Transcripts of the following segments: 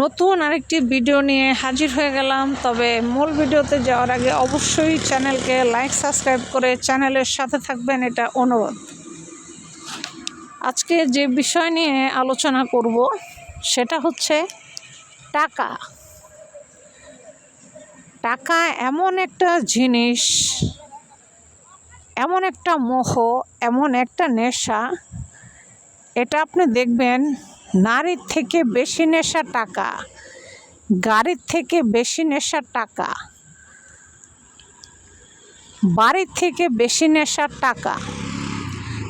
নতুন আরেকটি ভিডিও নিয়ে হাজির হয়ে গেলাম। তবে মূল ভিডিওতে যাওয়ার আগে অবশ্যই চ্যানেলকে লাইক সাবস্ক্রাইব করে চ্যানেলের সাথে থাকবেন, এটা অনুরোধ। আজকে যে বিষয় নিয়ে আলোচনা করব সেটা হচ্ছে টাকা। টাকা এমন একটা জিনিস, এমন একটা মোহ, এমন একটা নেশা, এটা আপনি দেখবেন নারীর থেকে বেশি নেশা টাকা, গাড়ির থেকে বেশি নেশা টাকা, বাড়ির থেকে বেশি নেশা টাকা।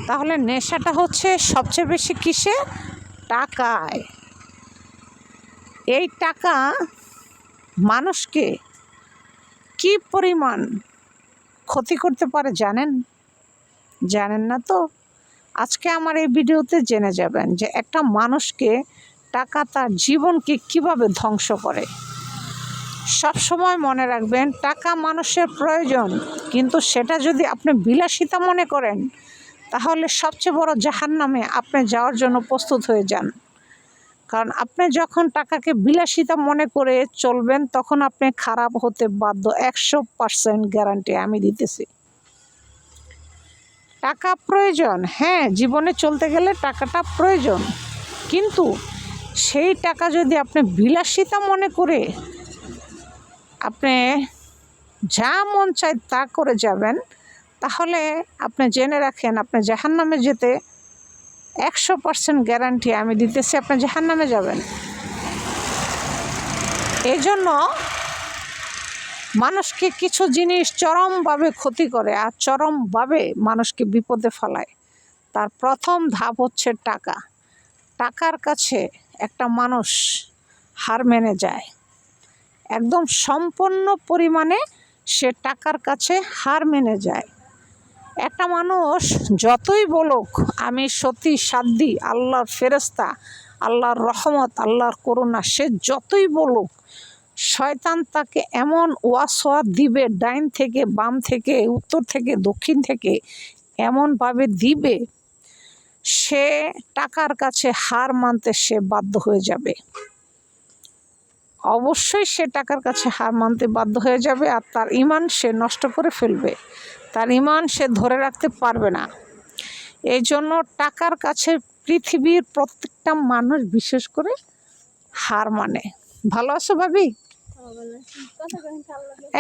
তাহলে নেশাটা হচ্ছে সবচেয়ে বেশি কিসে? টাকায়। এই টাকা মানুষকে কি পরিমাণ ক্ষতি করতে পারে জানেন? জানেন না তো? আজকে আমার এই ভিডিওতে জেনে যাবেন যে একটা মানুষকে টাকা তার জীবনকে কিভাবে ধ্বংস করে। সব সময় মনে রাখবেন, টাকা মানুষের প্রয়োজন, কিন্তু সেটা যদি আপনি বিলাসিতা মনে করেন তাহলে সবচেয়ে বড় জাহান্নামে আপনি যাওয়ার জন্য প্রস্তুত হয়ে যান। কারণ আপনি যখন টাকাকে বিলাসিতা মনে করে চলবেন তখন আপনি খারাপ হতে বাধ্য, 100% গ্যারান্টি আমি দিতেছি। টাকা প্রয়োজন, হ্যাঁ, জীবনে চলতে গেলে টাকাটা প্রয়োজন, কিন্তু সেই টাকা যদি আপনি বিলাসিতা মনে করে আপনি যা মন চায় তা করে যাবেন, তাহলে আপনি জেনে রাখেন আপনি জাহান্নামে যেতে 100% গ্যারান্টি আমি দিতেছি, আপনি জাহান্নামে যাবেন। এই জন্য মানুষকে কিছু জিনিস চরমভাবে ক্ষতি করে আর চরমভাবে মানুষকে বিপদে ফেলায়। তার প্রথম ধাপ হচ্ছে টাকা। টাকার কাছে একটা মানুষ হার মেনে যায়, একদম সম্পূর্ণ পরিমাণে সে টাকার কাছে হার মেনে যায়। একটা মানুষ যতই বলুক আমি সতী সাধ্বী, আল্লাহর ফেরেশতা, আল্লাহর রহমত, আল্লাহর করুণা, সে যতই বলুক, শয়তান তাকে এমন ওয়াসওয়াস দিবে, ডাইন থেকে বাম থেকে উত্তর থেকে দক্ষিণ থেকে এমনভাবে দিবে, সে টাকার কাছে হার মানতে সে বাধ্য হয়ে যাবে। অবশ্যই সে টাকার কাছে হার মানতে বাধ্য হয়ে যাবে, আর তার ঈমান সে নষ্ট করে ফেলবে, তার ঈমান সে ধরে রাখতে পারবে না। এই জন্য টাকার কাছে পৃথিবীর প্রত্যেকটা মানুষ বিশেষ করে হার মানে। ভালো আছো ভাবি?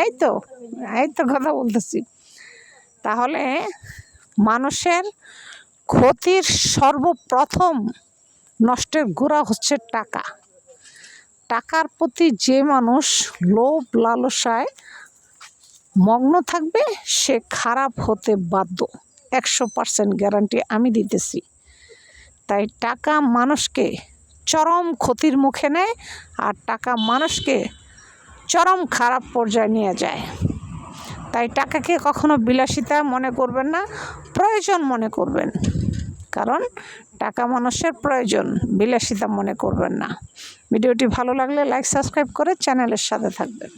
এই তো কথা বলতেছি। তাহলে মানুষের ক্ষতির সর্বপ্রথম নষ্টের গোড়া হচ্ছে টাকা। টাকার প্রতি যে মানুষ লোভ লালসায় মগ্ন থাকবে সে খারাপ হতে বাধ্য, 100% গ্যারান্টি আমি দিতেছি। তাই টাকা মানুষকে চরম ক্ষতির মুখে নেয়, আর টাকা মানুষকে চরম খারাপ পর্যায়ে নিয়ে যায়। তাই টাকাকে কখনো বিলাসিতা মনে করবেন না, প্রয়োজন মনে করবেন। কারণ টাকা মানুষের প্রয়োজন, বিলাসিতা মনে করবেন না। ভিডিওটি ভালো লাগলে লাইক সাবস্ক্রাইব করে চ্যানেলের সাথে থাকবেন।